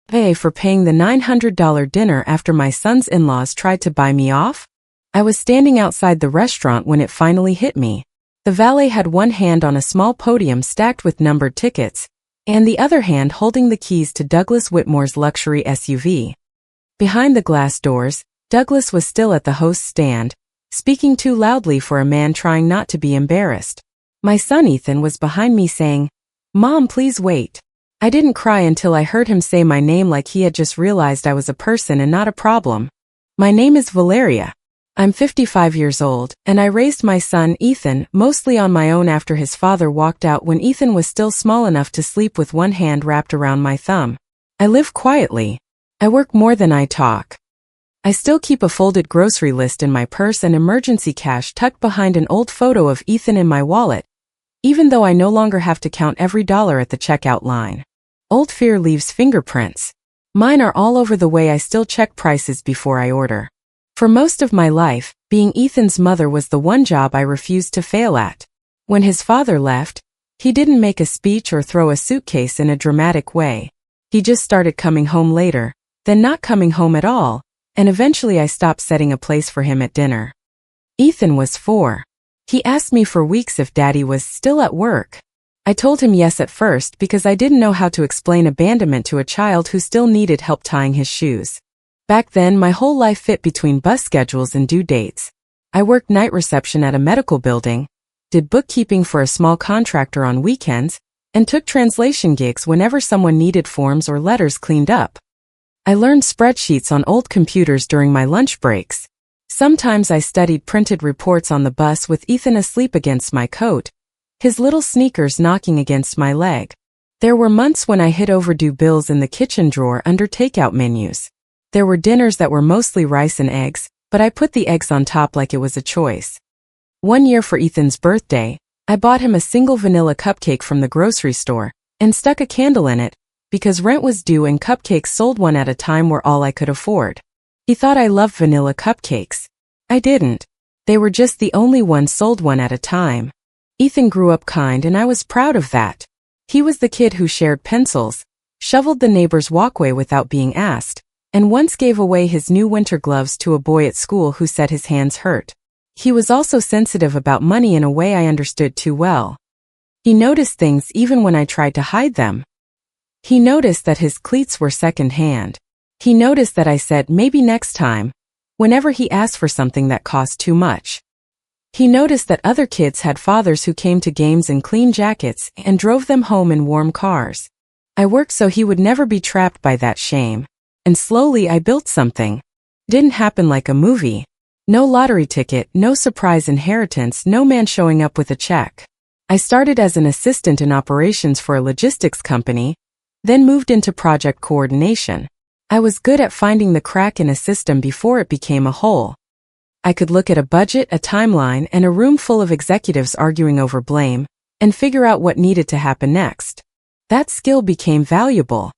pay for paying the $900 dinner after my son's in-laws tried to buy me off? I was standing outside the restaurant when it finally hit me. The valet had one hand on a small podium stacked with numbered tickets, and the other hand holding the keys to Douglas Whitmore's luxury SUV. Behind the glass doors, Douglas was still at the host's stand, speaking too loudly for a man trying not to be embarrassed. My son Ethan was behind me saying, "Mom, please wait." I didn't cry until I heard him say my name like he had just realized I was a person and not a problem. My name is Valeria. I'm 55 years old, and I raised my son, Ethan, mostly on my own after his father walked out when Ethan was still small enough to sleep with one hand wrapped around my thumb. I live quietly. I work more than I talk. I still keep a folded grocery list in my purse and emergency cash tucked behind an old photo of Ethan in my wallet, even though I no longer have to count every dollar at the checkout line. Old fear leaves fingerprints. Mine are all over the way I still check prices before I order. For most of my life, being Ethan's mother was the one job I refused to fail at. When his father left, he didn't make a speech or throw a suitcase in a dramatic way. He just started coming home later, then not coming home at all, and eventually I stopped setting a place for him at dinner. Ethan was 4. He asked me for weeks if Daddy was still at work. I told him yes at first because I didn't know how to explain abandonment to a child who still needed help tying his shoes. Back then, my whole life fit between bus schedules and due dates. I worked night reception at a medical building, did bookkeeping for a small contractor on weekends, and took translation gigs whenever someone needed forms or letters cleaned up. I learned spreadsheets on old computers during my lunch breaks. Sometimes I studied printed reports on the bus with Ethan asleep against my coat, his little sneakers knocking against my leg. There were months when I hid overdue bills in the kitchen drawer under takeout menus. There were dinners that were mostly rice and eggs, but I put the eggs on top like it was a choice. One year for Ethan's birthday, I bought him a single vanilla cupcake from the grocery store and stuck a candle in it because rent was due and cupcakes sold one at a time were all I could afford. He thought I loved vanilla cupcakes. I didn't. They were just the only ones sold one at a time. Ethan grew up kind and I was proud of that. He was the kid who shared pencils, shoveled the neighbor's walkway without being asked, and once gave away his new winter gloves to a boy at school who said his hands hurt. He was also sensitive about money in a way I understood too well. He noticed things even when I tried to hide them. He noticed that his cleats were second-hand. He noticed that I said maybe next time, whenever he asked for something that cost too much. He noticed that other kids had fathers who came to games in clean jackets and drove them home in warm cars. I worked so he would never be trapped by that shame. And slowly I built something. Didn't happen like a movie. No lottery ticket, no surprise inheritance, no man showing up with a check. I started as an assistant in operations for a logistics company, then moved into project coordination. I was good at finding the crack in a system before it became a hole. I could look at a budget, a timeline, and a room full of executives arguing over blame, and figure out what needed to happen next. That skill became valuable.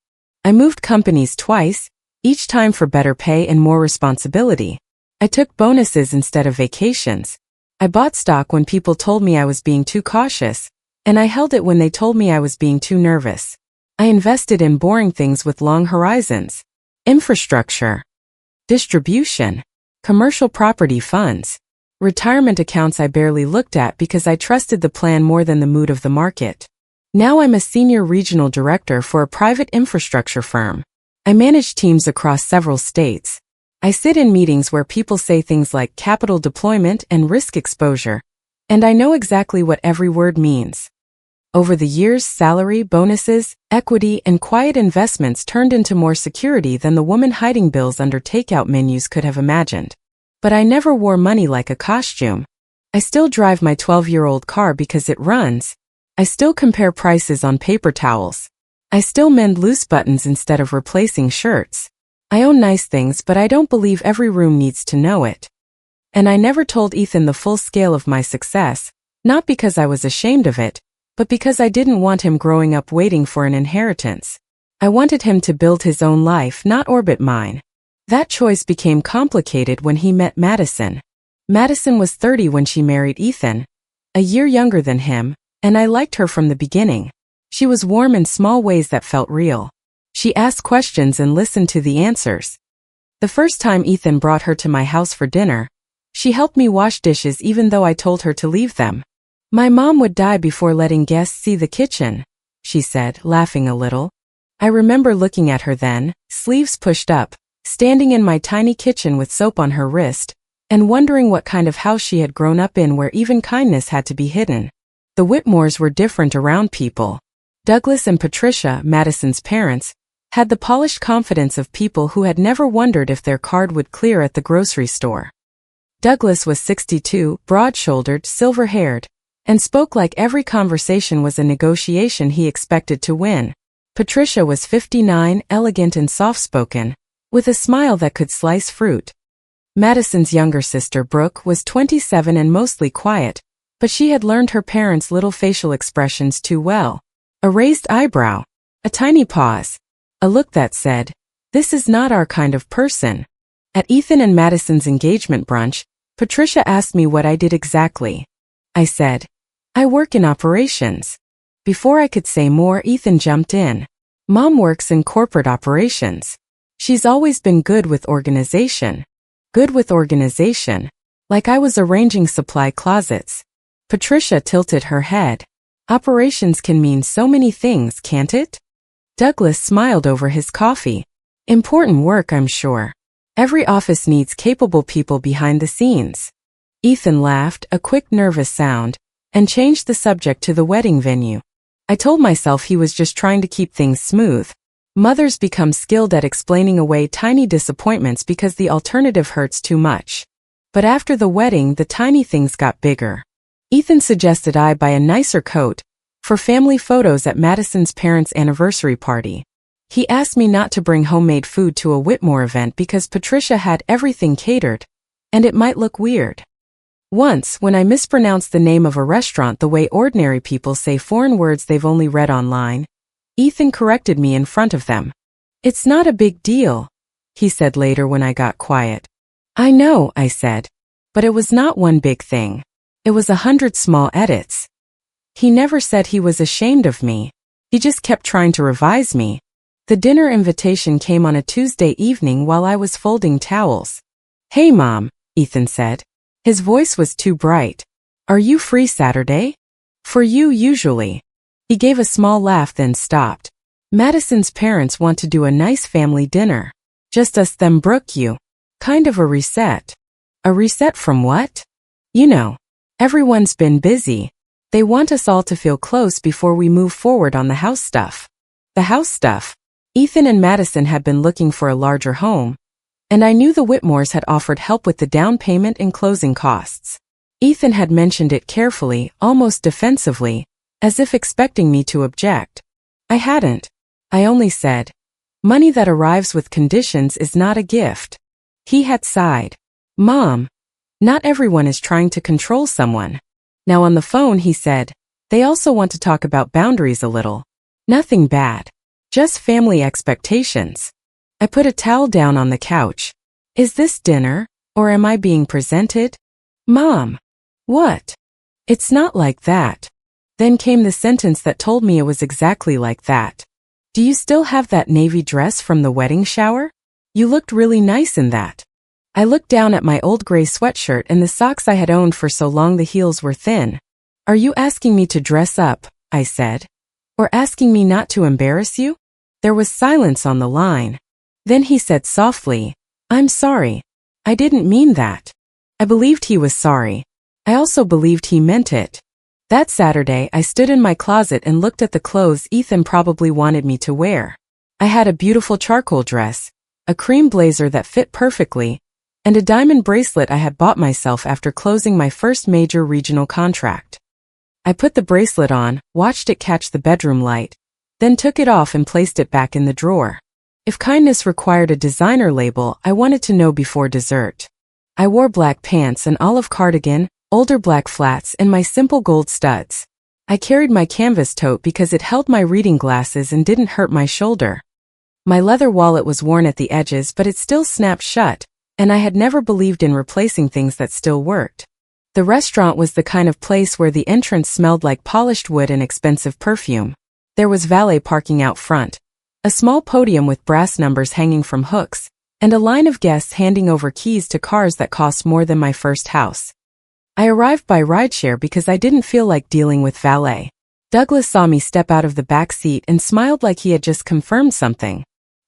I moved companies twice, each time for better pay and more responsibility. I took bonuses instead of vacations. I bought stock when people told me I was being too cautious, and I held it when they told me I was being too nervous. I invested in boring things with long horizons. Infrastructure, distribution, commercial property funds, retirement accounts I barely looked at because I trusted the plan more than the mood of the market. Now I'm a senior regional director for a private infrastructure firm. I manage teams across several states. I sit in meetings where people say things like capital deployment and risk exposure, and I know exactly what every word means. Over the years, salary, bonuses, equity, and quiet investments turned into more security than the woman hiding bills under takeout menus could have imagined. But I never wore money like a costume. I still drive my 12-year-old car because it runs. I still compare prices on paper towels. I still mend loose buttons instead of replacing shirts. I own nice things, but I don't believe every room needs to know it. And I never told Ethan the full scale of my success, not because I was ashamed of it, but because I didn't want him growing up waiting for an inheritance. I wanted him to build his own life, not orbit mine. That choice became complicated when he met Madison. Madison was 30 when she married Ethan, a year younger than him, and I liked her from the beginning. She was warm in small ways that felt real. She asked questions and listened to the answers. The first time Ethan brought her to my house for dinner, she helped me wash dishes even though I told her to leave them. My mom would die before letting guests see the kitchen, she said, laughing a little. I remember looking at her then, sleeves pushed up, standing in my tiny kitchen with soap on her wrist, and wondering what kind of house she had grown up in where even kindness had to be hidden. The Whitmores were different around people. Douglas and Patricia, Madison's parents, had the polished confidence of people who had never wondered if their card would clear at the grocery store. Douglas was 62, broad-shouldered, silver-haired, and spoke like every conversation was a negotiation he expected to win. Patricia was 59, elegant and soft-spoken, with a smile that could slice fruit. Madison's younger sister, Brooke, was 27 and mostly quiet, but she had learned her parents' little facial expressions too well. A raised eyebrow, a tiny pause, a look that said, "This is not our kind of person." At Ethan and Madison's engagement brunch, Patricia asked me what I did exactly. I said, "I work in operations." Before I could say more, Ethan jumped in. "Mom works in corporate operations. She's always been good with organization." Good with organization. Like I was arranging supply closets. Patricia tilted her head. Operations can mean so many things, can't it? Douglas smiled over his coffee. Important work, I'm sure. Every office needs capable people behind the scenes. Ethan laughed, a quick nervous sound, and changed the subject to the wedding venue. I told myself he was just trying to keep things smooth. Mothers become skilled at explaining away tiny disappointments because the alternative hurts too much. But after the wedding, the tiny things got bigger. Ethan suggested I buy a nicer coat for family photos at Madison's parents' anniversary party. He asked me not to bring homemade food to a Whitmore event because Patricia had everything catered, and it might look weird. Once, when I mispronounced the name of a restaurant the way ordinary people say foreign words they've only read online, Ethan corrected me in front of them. "It's not a big deal," he said later when I got quiet. "I know," I said. But it was not one big thing. It was 100 small edits. He never said he was ashamed of me. He just kept trying to revise me. The dinner invitation came on a Tuesday evening while I was folding towels. "Hey, Mom," Ethan said. His voice was too bright. "Are you free Saturday?" "For you, usually." He gave a small laugh then stopped. "Madison's parents want to do a nice family dinner. Just us, them, Brooke, you. Kind of a reset." "A reset from what?" "You know. Everyone's been busy. They want us all to feel close before we move forward on the house stuff." The house stuff. Ethan and Madison had been looking for a larger home, and I knew the Whitmores had offered help with the down payment and closing costs. Ethan had mentioned it carefully, almost defensively, as if expecting me to object. I hadn't. I only said, "Money that arrives with conditions is not a gift." He had sighed. "Mom, not everyone is trying to control someone." Now on the phone he said, "They also want to talk about boundaries a little. Nothing bad. Just family expectations." I put a towel down on the couch. "Is this dinner, or am I being presented?" "Mom." "What?" "It's not like that." Then came the sentence that told me it was exactly like that. "Do you still have that navy dress from the wedding shower? You looked really nice in that." I looked down at my old gray sweatshirt and the socks I had owned for so long the heels were thin. "Are you asking me to dress up?" I said. "Or asking me not to embarrass you?" There was silence on the line. Then he said softly, "I'm sorry. I didn't mean that." I believed he was sorry. I also believed he meant it. That Saturday, I stood in my closet and looked at the clothes Ethan probably wanted me to wear. I had a beautiful charcoal dress, a cream blazer that fit perfectly, and a diamond bracelet I had bought myself after closing my first major regional contract. I put the bracelet on, watched it catch the bedroom light, then took it off and placed it back in the drawer. If kindness required a designer label, I wanted to know before dessert. I wore black pants, an olive cardigan, older black flats, and my simple gold studs. I carried my canvas tote because it held my reading glasses and didn't hurt my shoulder. My leather wallet was worn at the edges, but it still snapped shut, and I had never believed in replacing things that still worked. The restaurant was the kind of place where the entrance smelled like polished wood and expensive perfume. There was valet parking out front, A small podium with brass numbers hanging from hooks, and a line of guests handing over keys to cars that cost more than my first house. I arrived by rideshare because I didn't feel like dealing with valet. Douglas saw me step out of the back seat and smiled like he had just confirmed something.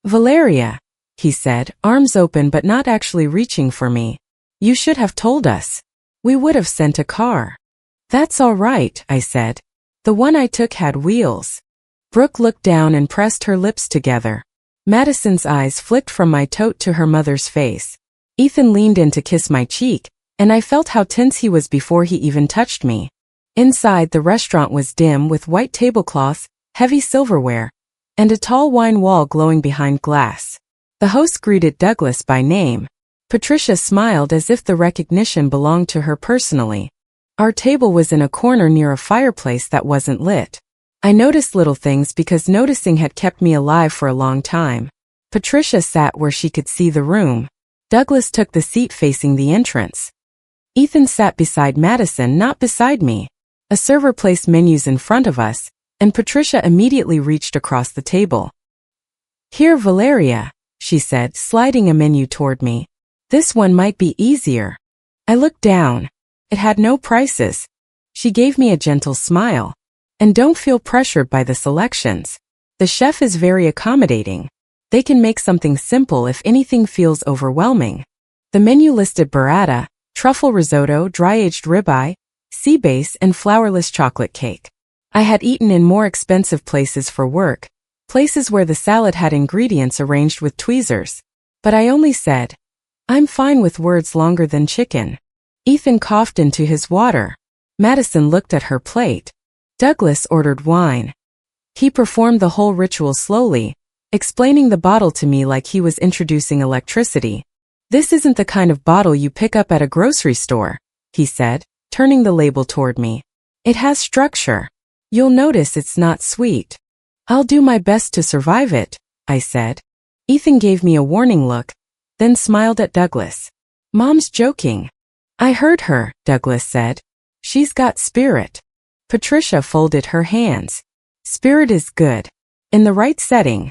"Valeria," he said, arms open but not actually reaching for me. "You should have told us. We would have sent a car." "That's all right," I said. "The one I took had wheels." Brooke looked down and pressed her lips together. Madison's eyes flicked from my tote to her mother's face. Ethan leaned in to kiss my cheek, and I felt how tense he was before he even touched me. Inside, the restaurant was dim with white tablecloths, heavy silverware, and a tall wine wall glowing behind glass. The host greeted Douglas by name. Patricia smiled as if the recognition belonged to her personally. Our table was in a corner near a fireplace that wasn't lit. I noticed little things because noticing had kept me alive for a long time. Patricia sat where she could see the room. Douglas took the seat facing the entrance. Ethan sat beside Madison, not beside me. A server placed menus in front of us, and Patricia immediately reached across the table. "Here, Valeria," she said, sliding a menu toward me. "This one might be easier." I looked down. It had no prices. She gave me a gentle smile. "And don't feel pressured by the selections. The chef is very accommodating. They can make something simple if anything feels overwhelming." The menu listed burrata, truffle risotto, dry-aged ribeye, sea bass, and flourless chocolate cake. I had eaten in more expensive places for work, places where the salad had ingredients arranged with tweezers. But I only said, "I'm fine with words longer than chicken." Ethan coughed into his water. Madison looked at her plate. Douglas ordered wine. He performed the whole ritual slowly, explaining the bottle to me like he was introducing electricity. "This isn't the kind of bottle you pick up at a grocery store," he said, turning the label toward me. "It has structure. You'll notice it's not sweet." "I'll do my best to survive it," I said. Ethan gave me a warning look, then smiled at Douglas. "Mom's joking." "I heard her," Douglas said. "She's got spirit." Patricia folded her hands. "Spirit is good. In the right setting."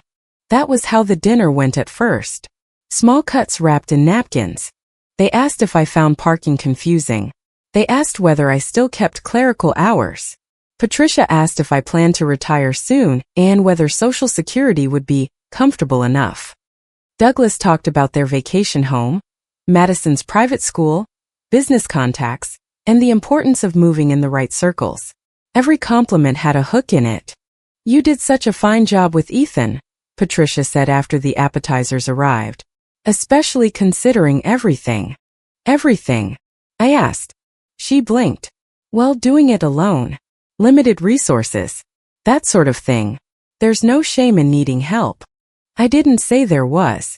That was how the dinner went at first. Small cuts wrapped in napkins. They asked if I found parking confusing. They asked whether I still kept clerical hours. Patricia asked if I planned to retire soon and whether Social Security would be comfortable enough. Douglas talked about their vacation home, Madison's private school, business contacts, and the importance of moving in the right circles. Every compliment had a hook in it. "You did such a fine job with Ethan," Patricia said after the appetizers arrived. "Especially considering everything." "Everything?" I asked. She blinked. "Well, doing it alone. Limited resources. That sort of thing. There's no shame in needing help." I didn't say there was.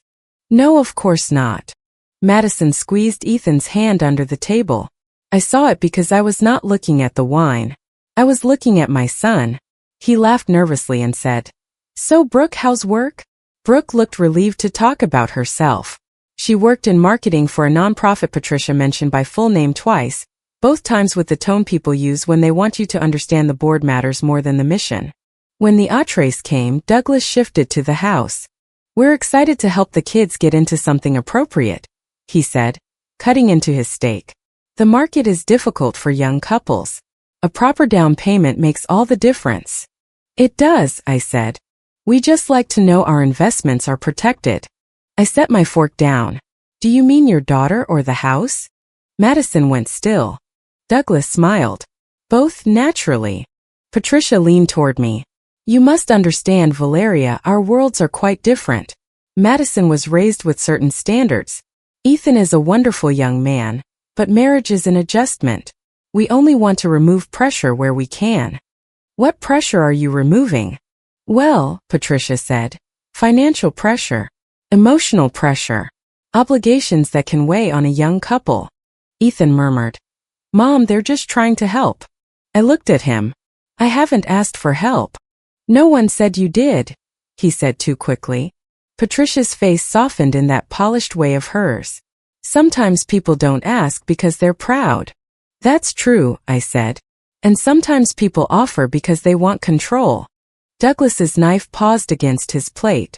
"No, of course not." Madison squeezed Ethan's hand under the table. I saw it because I was not looking at the wine. I was looking at my son. He laughed nervously and said, "So Brooke, how's work?" Brooke looked relieved to talk about herself. She worked in marketing for a nonprofit Patricia mentioned by full name twice, both times with the tone people use when they want you to understand the board matters more than the mission. When the entrees came, Douglas shifted to the house. "We're excited to help the kids get into something appropriate," he said, cutting into his steak. "The market is difficult for young couples. A proper down payment makes all the difference." "It does," I said. "We just like to know our investments are protected." I set my fork down. "Do you mean your daughter or the house?" Madison went still. Douglas smiled. "Both, naturally." Patricia leaned toward me. "You must understand, Valeria, our worlds are quite different. Madison was raised with certain standards. Ethan is a wonderful young man, but marriage is an adjustment. We only want to remove pressure where we can." "What pressure are you removing?" "Well," Patricia said, "financial pressure, emotional pressure, obligations that can weigh on a young couple." Ethan murmured, "Mom, they're just trying to help." I looked at him. "I haven't asked for help." "No one said you did," he said too quickly. Patricia's face softened in that polished way of hers. "Sometimes people don't ask because they're proud." "That's true," I said. "And sometimes people offer because they want control." Douglas's knife paused against his plate.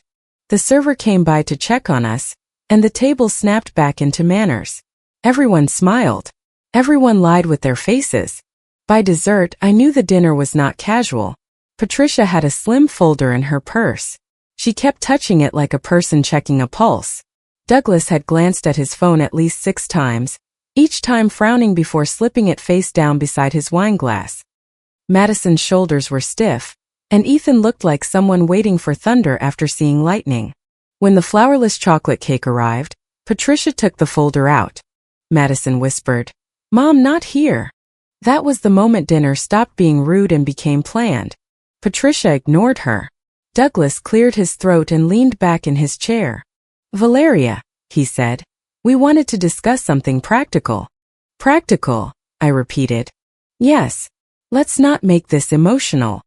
The server came by to check on us, and the table snapped back into manners. Everyone smiled. Everyone lied with their faces. By dessert, I knew the dinner was not casual. Patricia had a slim folder in her purse. She kept touching it like a person checking a pulse. Douglas had glanced at his phone at least 6 times, each time frowning before slipping it face down beside his wineglass. Madison's shoulders were stiff, and Ethan looked like someone waiting for thunder after seeing lightning. When the flourless chocolate cake arrived, Patricia took the folder out. Madison whispered, "Mom, not here." That was the moment dinner stopped being rude and became planned. Patricia ignored her. Douglas cleared his throat and leaned back in his chair. "Valeria," he said, "we wanted to discuss something practical." "Practical," I repeated. "Yes. Let's not make this emotional."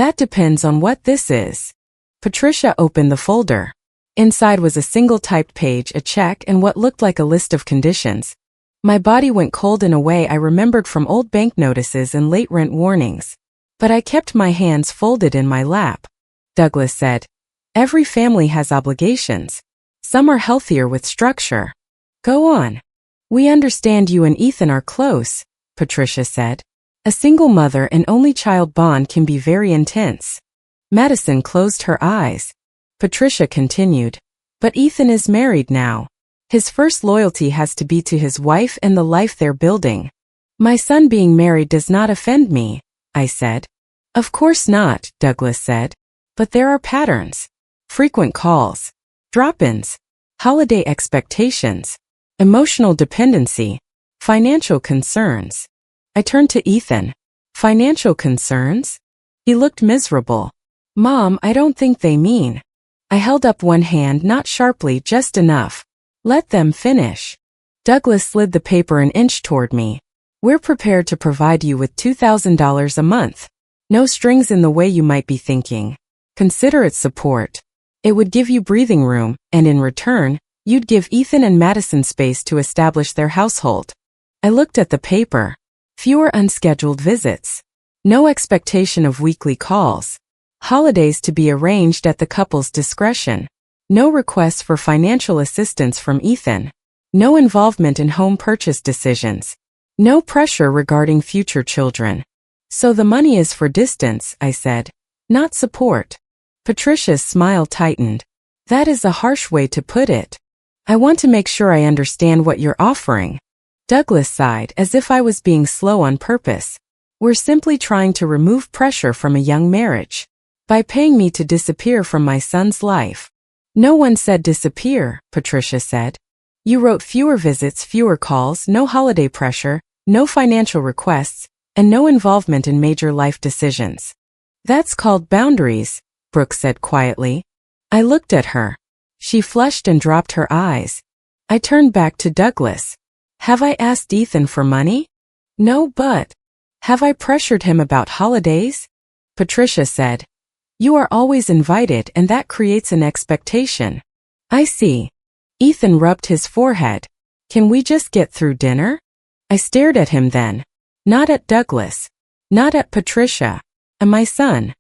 "That depends on what this is." Patricia opened the folder. Inside was a single typed page, a check, and what looked like a list of conditions. My body went cold in a way I remembered from old bank notices and late rent warnings. But I kept my hands folded in my lap. Douglas said, "Every family has obligations. Some are healthier with structure." "Go on." "We understand you and Ethan are close," Patricia said. "A single mother and only child bond can be very intense." Madison closed her eyes. Patricia continued, "But Ethan is married now. His first loyalty has to be to his wife and the life they're building." "My son being married does not offend me," I said. "Of course not," Douglas said. "But there are patterns. Frequent calls. Drop-ins. Holiday expectations. Emotional dependency. Financial concerns." I turned to Ethan. "Financial concerns?" He looked miserable. "Mom, I don't think they mean." I held up one hand, not sharply, just enough. "Let them finish." Douglas slid the paper an inch toward me. "We're prepared to provide you with $2,000 a month. No strings in the way you might be thinking. Consider it support. It would give you breathing room, and in return, you'd give Ethan and Madison space to establish their household." I looked at the paper. Fewer unscheduled visits. No expectation of weekly calls. Holidays to be arranged at the couple's discretion. No requests for financial assistance from Ethan. No involvement in home purchase decisions. No pressure regarding future children. "So the money is for distance," I said, "not support." Patricia's smile tightened. "That is a harsh way to put it. I want to make sure I understand what you're offering." Douglas sighed as if I was being slow on purpose. "We're simply trying to remove pressure from a young marriage. By paying me to disappear from my son's life." "No one said disappear," Patricia said. "You wrote fewer visits, fewer calls, no holiday pressure, no financial requests, and no involvement in major life decisions." "That's called boundaries," Brooke said quietly. I looked at her. She flushed and dropped her eyes. I turned back to Douglas. "Have I asked Ethan for money?" "No, but..." "Have I pressured him about holidays?" Patricia said, "You are always invited and that creates an expectation." "I see." Ethan rubbed his forehead. "Can we just get through dinner?" I stared at him then. Not at Douglas. Not at Patricia. At my son.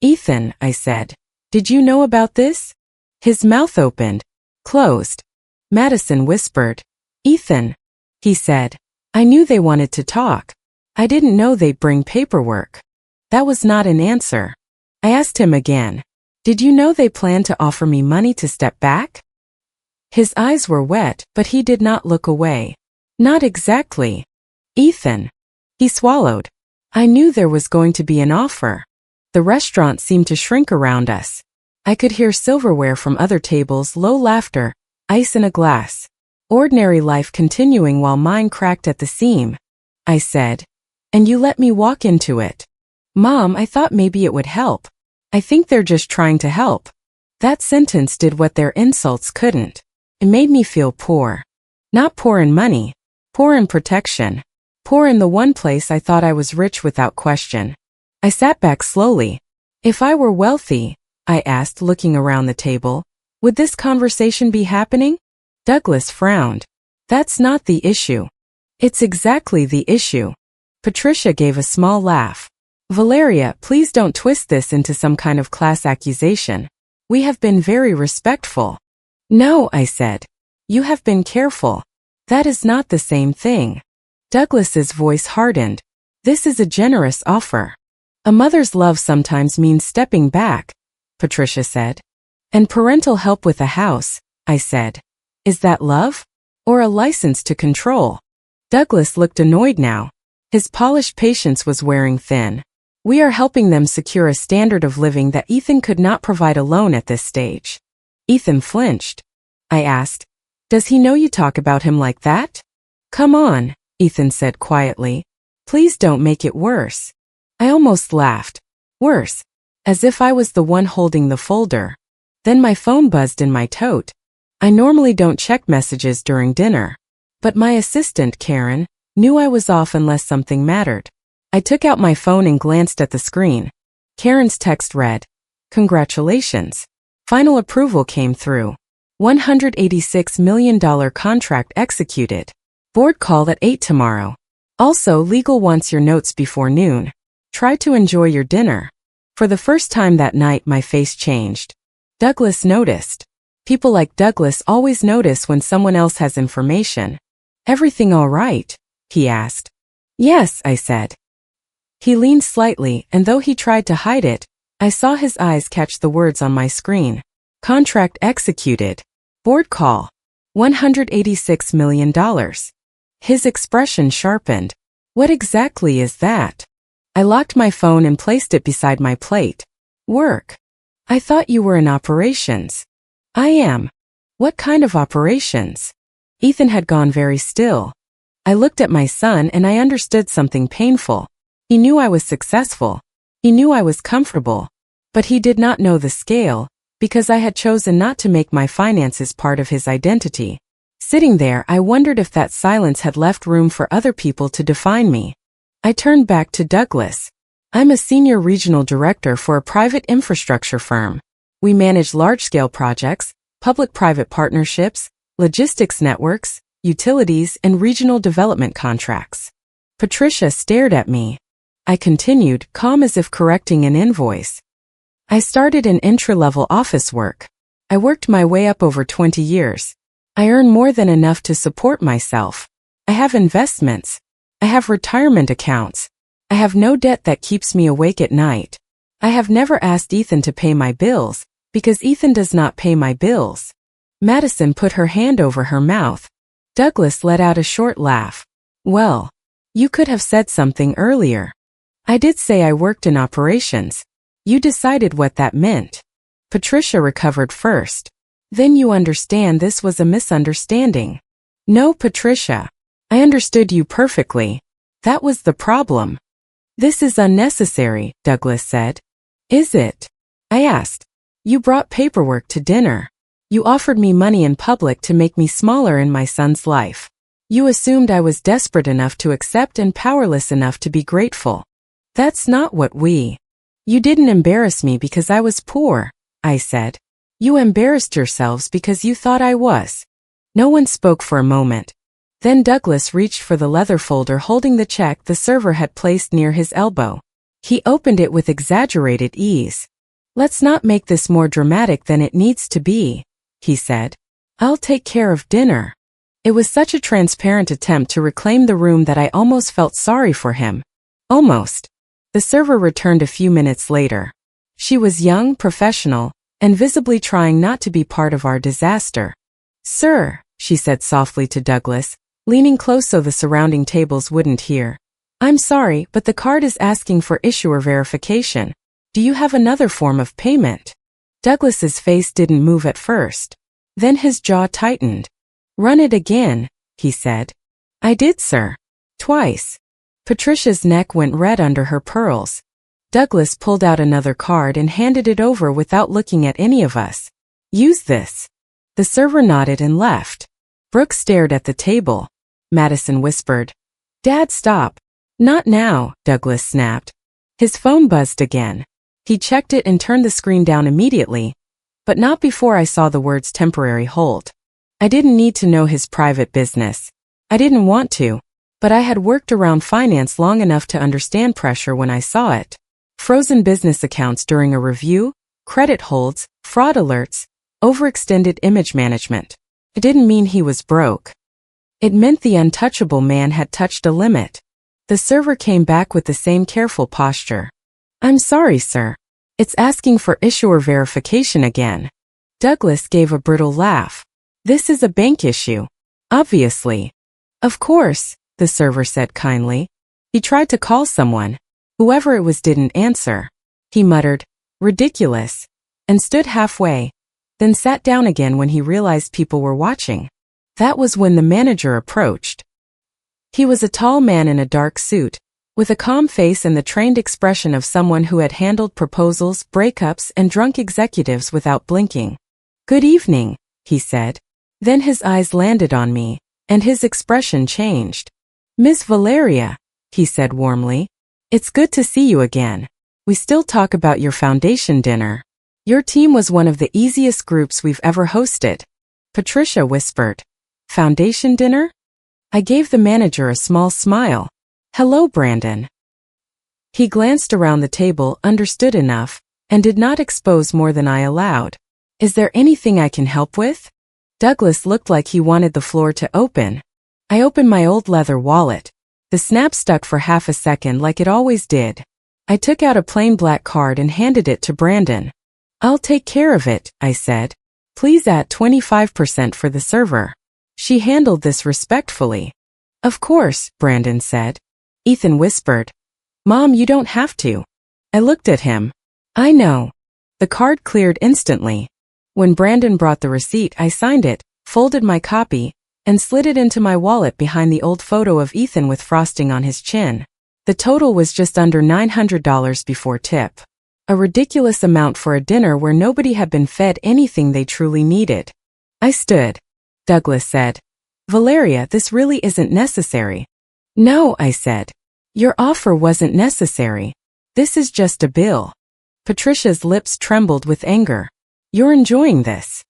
"Ethan," I said, "did you know about this?" His mouth opened. Closed. Madison whispered, "Ethan," he said. I knew they wanted to talk. I didn't know they'd bring paperwork. That was not an answer. I asked him again, "Did you know they planned to offer me money to step back?" His eyes were wet, but he did not look away. "Not exactly." "Ethan." He swallowed. I knew there was going to be an offer. The restaurant seemed to shrink around us. I could hear silverware from other tables, low laughter, ice in a glass. Ordinary life continuing while mine cracked at the seam. I said, "And you let me walk into it." "Mom, I thought maybe it would help." "I think they're just trying to help." That sentence did what their insults couldn't. It made me feel poor. Not poor in money. Poor in protection. Poor in the one place I thought I was rich without question. I sat back slowly. If I were wealthy, I asked, looking around the table, would this conversation be happening? Douglas frowned. "That's not the issue." "It's exactly the issue." Patricia gave a small laugh. Valeria, please don't twist this into some kind of class accusation. We have been very respectful. No, I said. You have been careful. That is not the same thing. Douglas's voice hardened. This is a generous offer. A mother's love sometimes means stepping back, Patricia said. And parental help with a house, I said. Is that love? Or a license to control? Douglas looked annoyed now. His polished patience was wearing thin. We are helping them secure a standard of living that Ethan could not provide alone at this stage. Ethan flinched. I asked, does he know you talk about him like that? Come on, Ethan said quietly. Please don't make it worse. I almost laughed. Worse. As if I was the one holding the folder. Then my phone buzzed in my tote. I normally don't check messages during dinner. But my assistant, Karen, knew I was off unless something mattered. I took out my phone and glanced at the screen. Karen's text read, "Congratulations. Final approval came through. $186 million contract executed. Board call at 8 tomorrow. Also, legal wants your notes before noon. Try to enjoy your dinner." For the first time that night, my face changed. Douglas noticed. People like Douglas always notice when someone else has information. "Everything all right?" he asked. "Yes," I said. He leaned slightly, and though he tried to hide it, I saw his eyes catch the words on my screen. Contract executed. Board call. $186 million. His expression sharpened. What exactly is that? I locked my phone and placed it beside my plate. Work. I thought you were in operations. I am. What kind of operations? Ethan had gone very still. I looked at my son and I understood something painful. He knew I was successful. He knew I was comfortable. But he did not know the scale, because I had chosen not to make my finances part of his identity. Sitting there, I wondered if that silence had left room for other people to define me. I turned back to Douglas. I'm a senior regional director for a private infrastructure firm. We manage large-scale projects, public-private partnerships, logistics networks, utilities, and regional development contracts. Patricia stared at me. I continued, calm as if correcting an invoice. I started in entry-level office work. I worked my way up over 20 years. I earn more than enough to support myself. I have investments. I have retirement accounts. I have no debt that keeps me awake at night. I have never asked Ethan to pay my bills, because Ethan does not pay my bills. Madison put her hand over her mouth. Douglas let out a short laugh. Well, you could have said something earlier. I did say I worked in operations. You decided what that meant. Patricia recovered first. Then you understand this was a misunderstanding. No, Patricia. I understood you perfectly. That was the problem. This is unnecessary, Douglas said. Is it? I asked. You brought paperwork to dinner. You offered me money in public to make me smaller in my son's life. You assumed I was desperate enough to accept and powerless enough to be grateful. That's not what we... You didn't embarrass me because I was poor, I said. You embarrassed yourselves because you thought I was. No one spoke for a moment. Then Douglas reached for the leather folder holding the check the server had placed near his elbow. He opened it with exaggerated ease. Let's not make this more dramatic than it needs to be, he said. I'll take care of dinner. It was such a transparent attempt to reclaim the room that I almost felt sorry for him. Almost. The server returned a few minutes later. She was young, professional, and visibly trying not to be part of our disaster. Sir, she said softly to Douglas, leaning close so the surrounding tables wouldn't hear. I'm sorry, but the card is asking for issuer verification. Do you have another form of payment? Douglas's face didn't move at first. Then his jaw tightened. Run it again, he said. I did, sir. Twice. Patricia's neck went red under her pearls. Douglas pulled out another card and handed it over without looking at any of us. Use this. The server nodded and left. Brooke stared at the table. Madison whispered. Dad, stop. Not now, Douglas snapped. His phone buzzed again. He checked it and turned the screen down immediately, but not before I saw the words temporary hold. I didn't need to know his private business. I didn't want to. But I had worked around finance long enough to understand pressure when I saw it. Frozen business accounts during a review, credit holds, fraud alerts, overextended image management. It didn't mean he was broke. It meant the untouchable man had touched a limit. The server came back with the same careful posture. "I'm sorry, sir. It's asking for issuer verification again." Douglas gave a brittle laugh. "This is a bank issue. Obviously." "Of course," the server said kindly. He tried to call someone. Whoever it was didn't answer. He muttered, "Ridiculous," and stood halfway, then sat down again when he realized people were watching. That was when the manager approached. He was a tall man in a dark suit, with a calm face and the trained expression of someone who had handled proposals, breakups, and drunk executives without blinking. "Good evening," he said. Then his eyes landed on me, and his expression changed. "Miss Valeria," he said warmly. "It's good to see you again. We still talk about your foundation dinner. Your team was one of the easiest groups we've ever hosted." Patricia whispered. "Foundation dinner?" I gave the manager a small smile. "Hello, Brandon." He glanced around the table, understood enough, and did not expose more than I allowed. "Is there anything I can help with?" Douglas looked like he wanted the floor to open. I opened my old leather wallet. The snap stuck for half a second like it always did. I took out a plain black card and handed it to Brandon. "I'll take care of it," I said. "Please add 25% for the server." She handled this respectfully. "Of course," Brandon said. Ethan whispered, "Mom, you don't have to." I looked at him. "I know." The card cleared instantly. When Brandon brought the receipt, I signed it, folded my copy, and slid it into my wallet behind the old photo of Ethan with frosting on his chin. The total was just under $900 before tip. A ridiculous amount for a dinner where nobody had been fed anything they truly needed. I stood. Douglas said, "Valeria, this really isn't necessary." "No," I said. "Your offer wasn't necessary. This is just a bill." Patricia's lips trembled with anger. "You're enjoying this."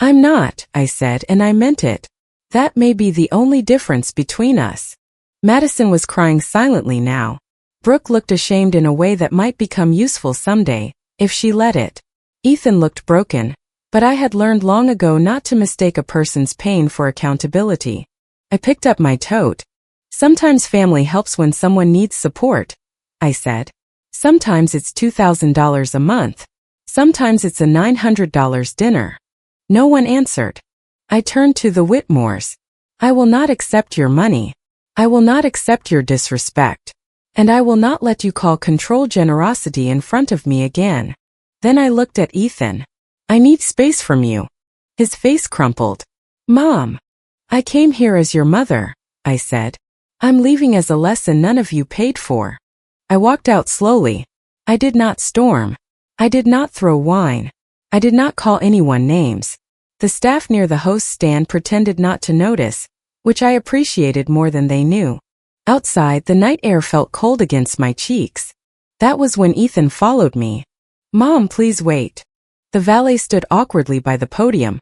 "I'm not," I said, and I meant it. "That may be the only difference between us." Madison was crying silently now. Brooke looked ashamed in a way that might become useful someday, if she let it. Ethan looked broken, but I had learned long ago not to mistake a person's pain for accountability. I picked up my tote. "Sometimes family helps when someone needs support," I said. "Sometimes it's $2,000 a month. Sometimes it's a $900 dinner." No one answered. I turned to the Whitmores. "I will not accept your money. I will not accept your disrespect. And I will not let you call control generosity in front of me again." Then I looked at Ethan. "I need space from you." His face crumpled. "Mom, I came here as your mother," I said. "I'm leaving as a lesson none of you paid for." I walked out slowly. I did not storm. I did not throw wine. I did not call anyone names. The staff near the host stand pretended not to notice, which I appreciated more than they knew. Outside, the night air felt cold against my cheeks. That was when Ethan followed me. "Mom, please wait." The valet stood awkwardly by the podium,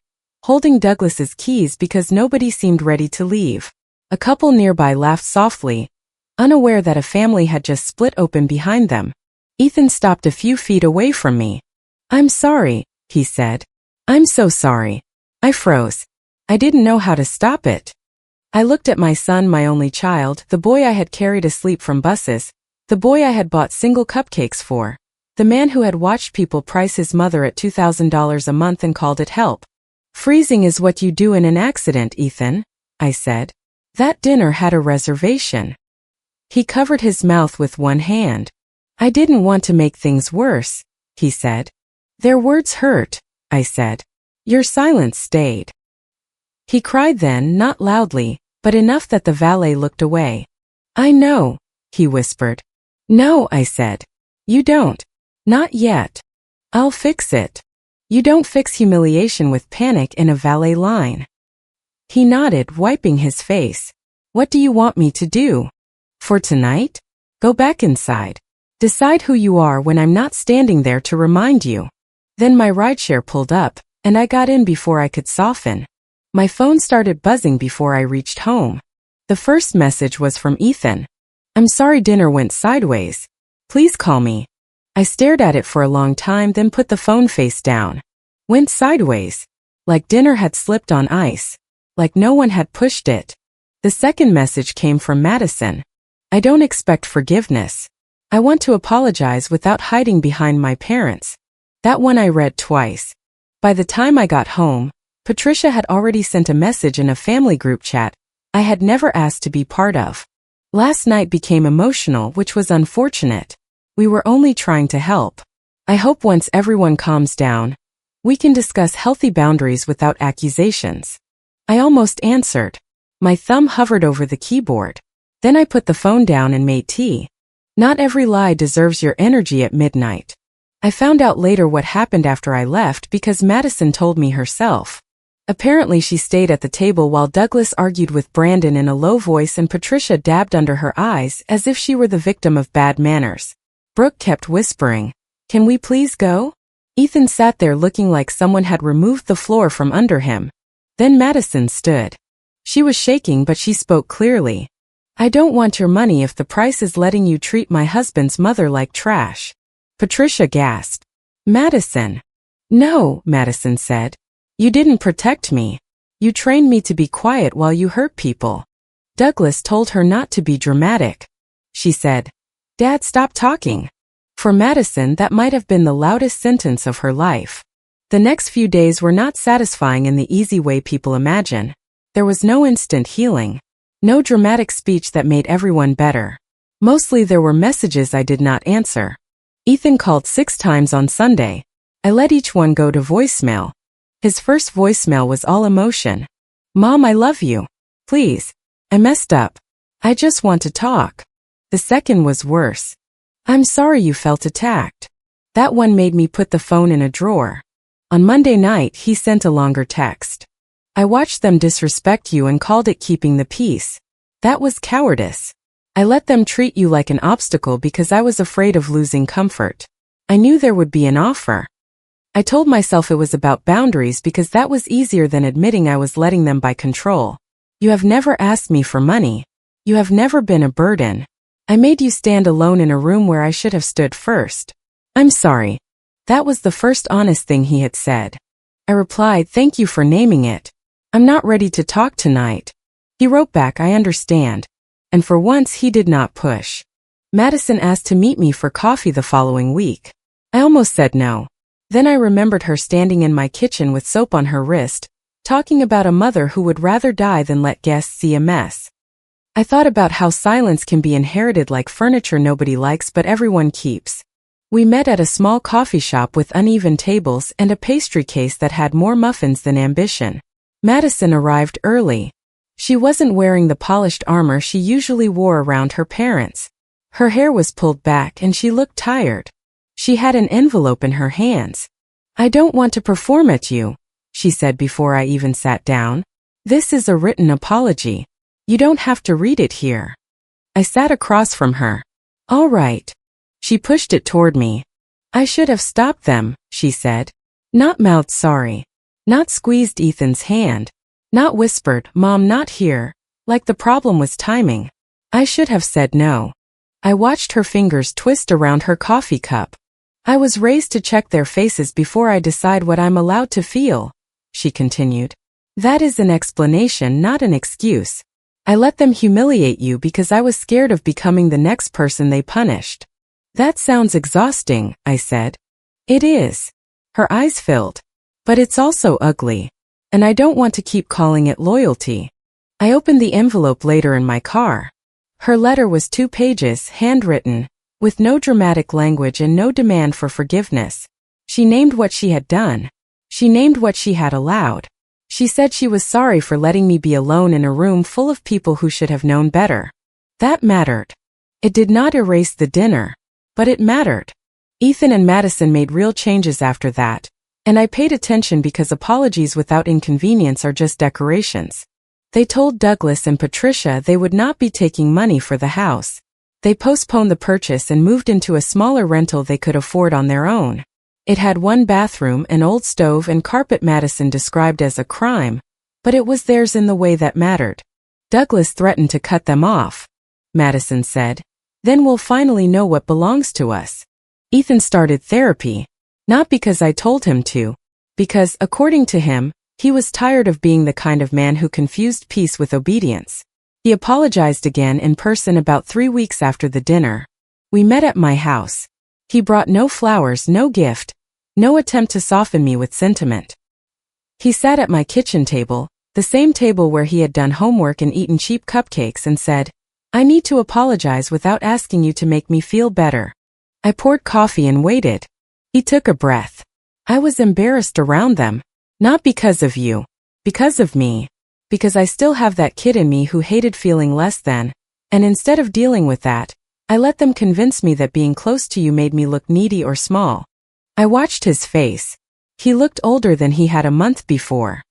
holding Douglas's keys because nobody seemed ready to leave. A couple nearby laughed softly, unaware that a family had just split open behind them. Ethan stopped a few feet away from me. "I'm sorry," he said. "I'm so sorry." I froze. I didn't know how to stop it. I looked at my son, my only child, the boy I had carried asleep from buses, the boy I had bought single cupcakes for, the man who had watched people price his mother at $2,000 a month and called it help. "Freezing is what you do in an accident, Ethan," I said. "That dinner had a reservation." He covered his mouth with one hand. "I didn't want to make things worse," he said. "Their words hurt," I said. "Your silence stayed." He cried then, not loudly, but enough that the valet looked away. "I know," he whispered. "No," I said. "You don't. Not yet. I'll fix it." You don't fix humiliation with panic in a valet line. He nodded, wiping his face. "What do you want me to do? For tonight? Go back inside. Decide who you are when I'm not standing there to remind you." Then my rideshare pulled up, and I got in before I could soften. My phone started buzzing before I reached home. The first message was from Ethan. I'm sorry dinner went sideways. Please call me. I stared at it for a long time, then put the phone face down. Went sideways. Like dinner had slipped on ice. Like no one had pushed it. The second message came from Madison. I don't expect forgiveness. I want to apologize without hiding behind my parents. That one I read twice. By the time I got home, Patricia had already sent a message in a family group chat I had never asked to be part of. Last night became emotional, which was unfortunate. We were only trying to help. I hope once everyone calms down, we can discuss healthy boundaries without accusations. I almost answered. My thumb hovered over the keyboard. Then I put the phone down and made tea. Not every lie deserves your energy at midnight. I found out later what happened after I left because Madison told me herself. Apparently she stayed at the table while Douglas argued with Brandon in a low voice and Patricia dabbed under her eyes as if she were the victim of bad manners. Brooke kept whispering, "Can we please go?" Ethan sat there looking like someone had removed the floor from under him. Then Madison stood. She was shaking but she spoke clearly. I don't want your money if the price is letting you treat my husband's mother like trash. Patricia gasped. Madison. No, Madison said. You didn't protect me. You trained me to be quiet while you hurt people. Douglas told her not to be dramatic. She said, Dad, stop talking. For Madison, that might have been the loudest sentence of her life. The next few days were not satisfying in the easy way people imagine. There was no instant healing. No dramatic speech that made everyone better. Mostly there were messages I did not answer. Ethan called 6 times on Sunday. I let each one go to voicemail. His first voicemail was all emotion. Mom, I love you. Please. I messed up. I just want to talk. The second was worse. I'm sorry you felt attacked. That one made me put the phone in a drawer. On Monday night, he sent a longer text. I watched them disrespect you and called it keeping the peace. That was cowardice. I let them treat you like an obstacle because I was afraid of losing comfort. I knew there would be an offer. I told myself it was about boundaries because that was easier than admitting I was letting them by control. You have never asked me for money. You have never been a burden. I made you stand alone in a room where I should have stood first. I'm sorry. That was the first honest thing he had said. I replied, thank you for naming it. I'm not ready to talk tonight. He wrote back, I understand. And for once he did not push. Madison asked to meet me for coffee the following week. I almost said no. Then I remembered her standing in my kitchen with soap on her wrist, talking about a mother who would rather die than let guests see a mess. I thought about how silence can be inherited like furniture nobody likes but everyone keeps. We met at a small coffee shop with uneven tables and a pastry case that had more muffins than ambition. Madison arrived early. She wasn't wearing the polished armor she usually wore around her parents. Her hair was pulled back and she looked tired. She had an envelope in her hands. I don't want to perform at you, she said before I even sat down. This is a written apology. You don't have to read it here. I sat across from her. All right. She pushed it toward me. I should have stopped them, she said. Not mouthed sorry. Not squeezed Ethan's hand. Not whispered, Mom, not here, like the problem was timing. I should have said no. I watched her fingers twist around her coffee cup. I was raised to check their faces before I decide what I'm allowed to feel, she continued. That is an explanation, not an excuse. I let them humiliate you because I was scared of becoming the next person they punished. That sounds exhausting, I said. It is. Her eyes filled. But it's also ugly. And I don't want to keep calling it loyalty. I opened the envelope later in my car. Her letter was 2 pages, handwritten, with no dramatic language and no demand for forgiveness. She named what she had done. She named what she had allowed. She said she was sorry for letting me be alone in a room full of people who should have known better. That mattered. It did not erase the dinner, but it mattered. Ethan and Madison made real changes after that, and I paid attention because apologies without inconvenience are just decorations. They told Douglas and Patricia they would not be taking money for the house. They postponed the purchase and moved into a smaller rental they could afford on their own. It had 1 bathroom, an old stove and carpet Madison described as a crime, but it was theirs in the way that mattered. Douglas threatened to cut them off. Madison said. Then we'll finally know what belongs to us. Ethan started therapy. Not because I told him to. Because, according to him, he was tired of being the kind of man who confused peace with obedience. He apologized again in person about 3 weeks after the dinner. We met at my house. He brought no flowers, no gift, no attempt to soften me with sentiment. He sat at my kitchen table, the same table where he had done homework and eaten cheap cupcakes, and said, "I need to apologize without asking you to make me feel better." I poured coffee and waited. He took a breath. I was embarrassed around them. Not because of you. Because of me. Because I still have that kid in me who hated feeling less than, and instead of dealing with that, I let them convince me that being close to you made me look needy or small. I watched his face. He looked older than he had a month before.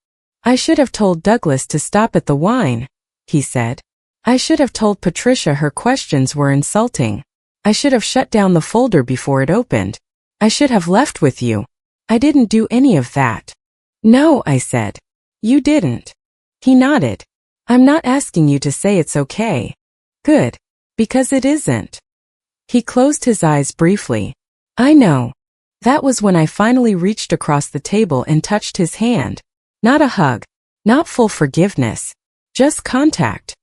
"I should have told Douglas to stop at the wine," he said. "I should have told Patricia her questions were insulting. I should have shut down the folder before it opened. I should have left with you. I didn't do any of that." "No," I said. "You didn't." He nodded. "I'm not asking you to say it's okay." "Good. Because it isn't." He closed his eyes briefly. "I know." That was when I finally reached across the table and touched his hand. Not a hug. Not full forgiveness. Just contact.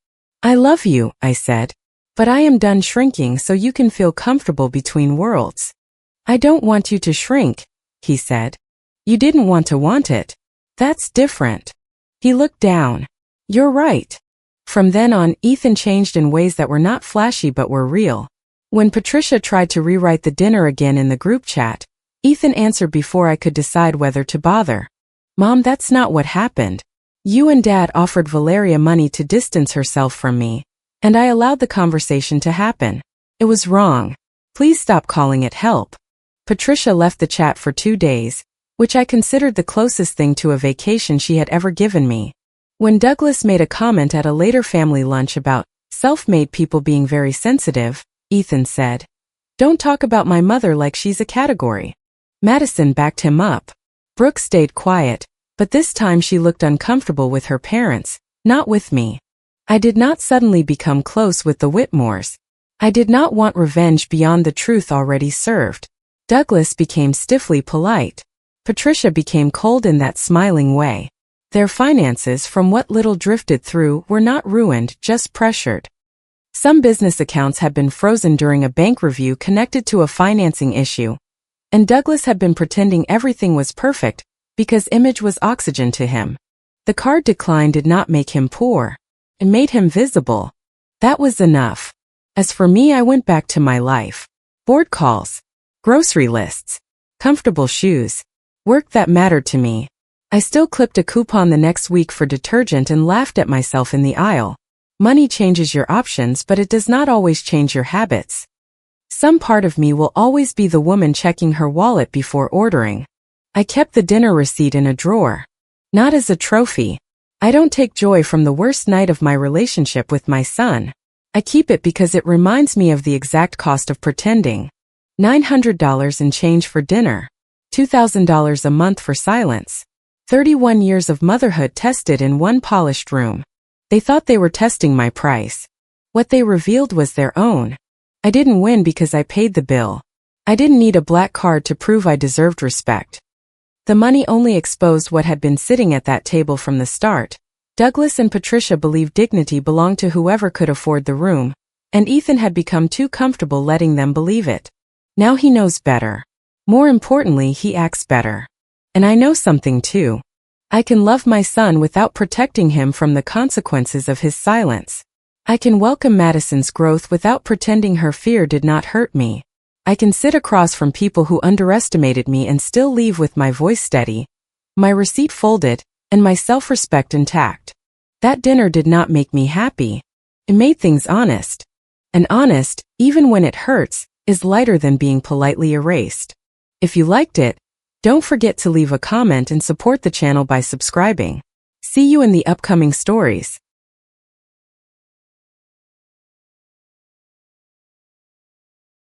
"I love you," I said. "But I am done shrinking so you can feel comfortable between worlds." "I don't want you to shrink," he said. "You didn't want it. That's different." He looked down. "You're right." From then on, Ethan changed in ways that were not flashy but were real. When Patricia tried to rewrite the dinner again in the group chat, Ethan answered before I could decide whether to bother. "Mom, that's not what happened. You and Dad offered Valeria money to distance herself from me, and I allowed the conversation to happen. It was wrong. Please stop calling it help." Patricia left the chat for 2 days, which I considered the closest thing to a vacation she had ever given me. When Douglas made a comment at a later family lunch about self-made people being very sensitive, Ethan said, "Don't talk about my mother like she's a category." Madison backed him up. Brooke stayed quiet, but this time she looked uncomfortable with her parents, not with me. I did not suddenly become close with the Whitmores. I did not want revenge beyond the truth already served. Douglas became stiffly polite. Patricia became cold in that smiling way. Their finances, from what little drifted through, were not ruined, just pressured. Some business accounts had been frozen during a bank review connected to a financing issue, and Douglas had been pretending everything was perfect because image was oxygen to him. The card decline did not make him poor. It made him visible. That was enough. As for me, I went back to my life. Board calls. Grocery lists. Comfortable shoes. Work that mattered to me. I still clipped a coupon the next week for detergent and laughed at myself in the aisle. Money changes your options, but it does not always change your habits. Some part of me will always be the woman checking her wallet before ordering. I kept the dinner receipt in a drawer. Not as a trophy. I don't take joy from the worst night of my relationship with my son. I keep it because it reminds me of the exact cost of pretending. $900 in change for dinner. $2,000 a month for silence. 31 years of motherhood tested in one polished room. They thought they were testing my price. What they revealed was their own. I didn't win because I paid the bill. I didn't need a black card to prove I deserved respect. The money only exposed what had been sitting at that table from the start. Douglas and Patricia believed dignity belonged to whoever could afford the room, and Ethan had become too comfortable letting them believe it. Now he knows better. More importantly, he acts better. And I know something too. I can love my son without protecting him from the consequences of his silence. I can welcome Madison's growth without pretending her fear did not hurt me. I can sit across from people who underestimated me and still leave with my voice steady, my receipt folded, and my self-respect intact. That dinner did not make me happy. It made things honest. And honest, even when it hurts, is lighter than being politely erased. If you liked it, don't forget to leave a comment and support the channel by subscribing. See you in the upcoming stories.